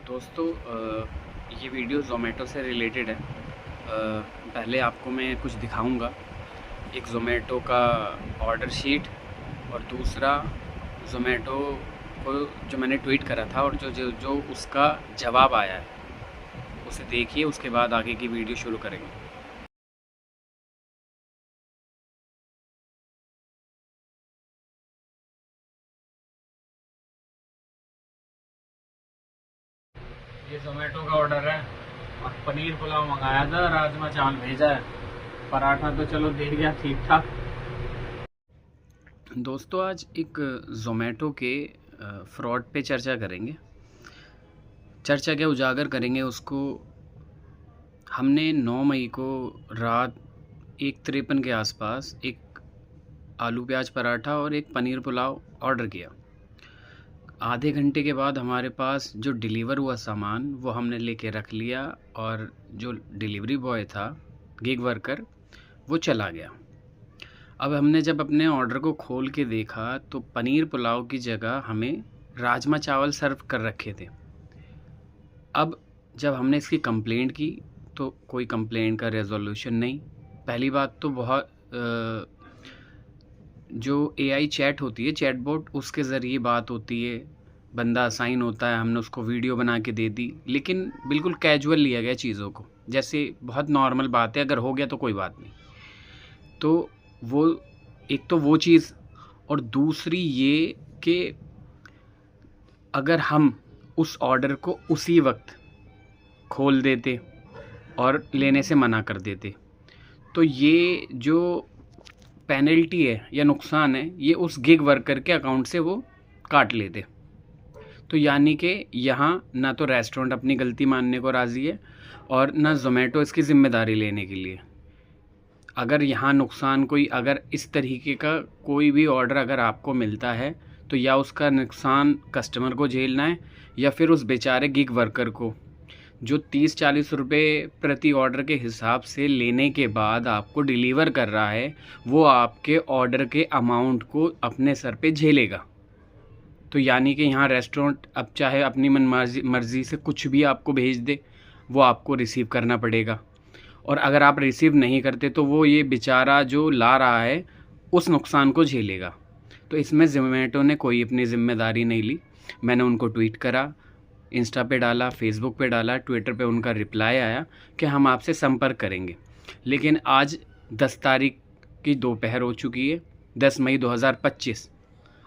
दोस्तों ये वीडियो ज़ोमैटो से रिलेटेड है। पहले आपको मैं कुछ दिखाऊंगा, एक ज़ोमैटो का ऑर्डर शीट और दूसरा ज़ोमैटो को जो मैंने ट्वीट करा था और जो उसका जवाब आया है उसे देखिए, उसके बाद आगे की वीडियो शुरू करेंगे। ये ज़ोमैटो का ऑर्डर है और पनीर पुलाव मंगाया था, राजमा चावल भेजा है, पराठा तो चलो दे दिया ठीक ठाक। दोस्तों आज एक ज़ोमैटो के फ्रॉड पे चर्चा करेंगे। चर्चा क्या उजागर करेंगे उसको। हमने 9 मई को रात 1:53 के आसपास एक आलू प्याज पराठा और एक पनीर पुलाव ऑर्डर किया। आधे घंटे के बाद हमारे पास जो डिलीवर हुआ सामान वो हमने लेके रख लिया और जो डिलीवरी बॉय था, गिग वर्कर, वो चला गया। अब हमने जब अपने ऑर्डर को खोल के देखा तो पनीर पुलाव की जगह हमें राजमा चावल सर्व कर रखे थे। अब जब हमने इसकी कंप्लेंट की तो कोई कंप्लेंट का रेजोल्यूशन नहीं। पहली बात तो बहुत जो एआई चैट होती है, चैटबॉट, उसके ज़रिए बात होती है, बंदा असाइन होता है, हमने उसको वीडियो बना के दे दी, लेकिन बिल्कुल कैजुअल लिया गया चीज़ों को, जैसे बहुत नॉर्मल बात है, अगर हो गया तो कोई बात नहीं। तो वो एक तो वो चीज़, और दूसरी ये कि अगर हम उस ऑर्डर को उसी वक्त खोल देते और लेने से मना कर देते तो ये जो पेनल्टी है या नुकसान है ये उस गिग वर्कर के अकाउंट से वो काट लेते। तो यानी कि यहाँ ना तो रेस्टोरेंट अपनी गलती मानने को राज़ी है और ना ज़ोमैटो इसकी ज़िम्मेदारी लेने के लिए। अगर यहाँ नुकसान कोई, अगर इस तरीके का कोई भी ऑर्डर अगर आपको मिलता है तो या उसका नुकसान कस्टमर को झेलना है या फिर उस बेचारे गिग वर्कर को, जो 30-40 रुपये प्रति ऑर्डर के हिसाब से लेने के बाद आपको डिलीवर कर रहा है, वो आपके ऑर्डर के अमाउंट को अपने सर पे झेलेगा। तो यानी कि यहाँ रेस्टोरेंट अब चाहे अपनी मर्ज़ी से कुछ भी आपको भेज दे, वो आपको रिसीव करना पड़ेगा। और अगर आप रिसीव नहीं करते तो वो ये बेचारा जो ला रहा है उस नुकसान को झेलेगा। तो इसमें ज़ोमैटो ने कोई अपनी ज़िम्मेदारी नहीं ली। मैंने उनको ट्वीट करा, इंस्टा पे डाला, फेसबुक पे डाला, ट्विटर पे उनका रिप्लाई आया कि हम आपसे संपर्क करेंगे। लेकिन आज 10 तारीख की दोपहर हो चुकी है, 10 मई 2025,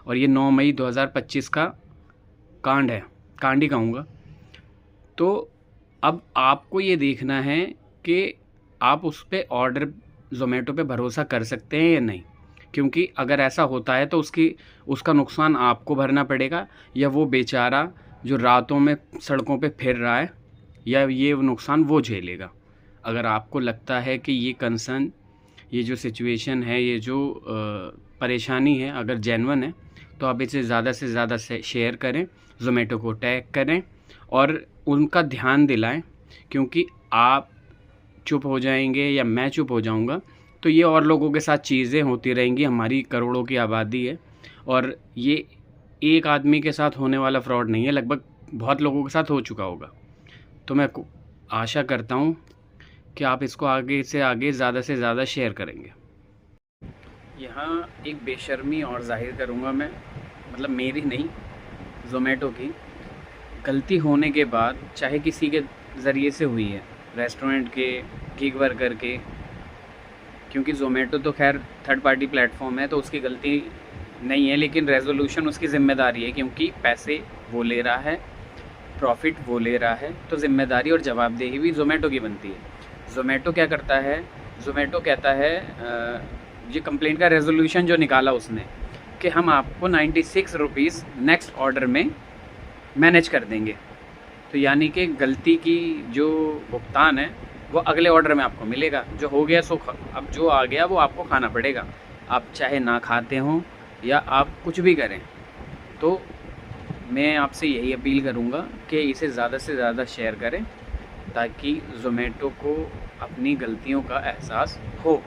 और ये 9 मई 2025 का कांड है, कांड ही कहूँगा। तो अब आपको ये देखना है कि आप उस पे ऑर्डर ज़ोमैटो पे भरोसा कर सकते हैं या नहीं, क्योंकि अगर ऐसा होता है तो उसका नुकसान आपको भरना पड़ेगा, या वो बेचारा जो रातों में सड़कों पे फिर रहा है, या ये नुकसान वो झेलेगा। अगर आपको लगता है कि ये कंसर्न, ये जो सिचुएशन है, ये जो परेशानी है अगर जेन्युइन है, तो आप इसे ज़्यादा से ज़्यादा शेयर करें, ज़ोमैटो को टैग करें और उनका ध्यान दिलाएं, क्योंकि आप चुप हो जाएंगे या मैं चुप हो जाऊंगा तो ये और लोगों के साथ चीज़ें होती रहेंगी। हमारी करोड़ों की आबादी है और ये एक आदमी के साथ होने वाला फ्रॉड नहीं है, लगभग बहुत लोगों के साथ हो चुका होगा। तो मैं आशा करता हूँ कि आप इसको आगे से आगे ज़्यादा से ज़्यादा शेयर करेंगे। यहाँ एक बेशर्मी और जाहिर करूँगा मैं, मतलब मेरी नहीं, ज़ोमैटो की गलती होने के बाद, चाहे किसी के ज़रिए से हुई है, रेस्टोरेंट के, गिग वर्कर के, क्योंकि ज़ोमैटो तो खैर थर्ड पार्टी प्लेटफॉर्म है तो उसकी गलती नहीं है, लेकिन रेजोल्यूशन उसकी ज़िम्मेदारी है, क्योंकि पैसे वो ले रहा है, प्रॉफिट वो ले रहा है, तो ज़िम्मेदारी और जवाबदेही भी ज़ोमैटो की बनती है। ज़ोमैटो क्या करता है, ज़ोमैटो कहता है, ये कंप्लेंट का रेजोल्यूशन जो निकाला उसने, कि हम आपको 96 रुपीज़ नेक्स्ट ऑर्डर में मैनेज कर देंगे। तो यानी कि गलती की जो भुगतान है वो अगले ऑर्डर में आपको मिलेगा। जो हो गया सो अब जो आ गया वो आपको खाना पड़ेगा, आप चाहे ना खाते हों या आप कुछ भी करें। तो मैं आपसे यही अपील करूँगा कि इसे ज़्यादा से ज़्यादा शेयर करें ताकि ज़ोमैटो को अपनी गलतियों का एहसास हो।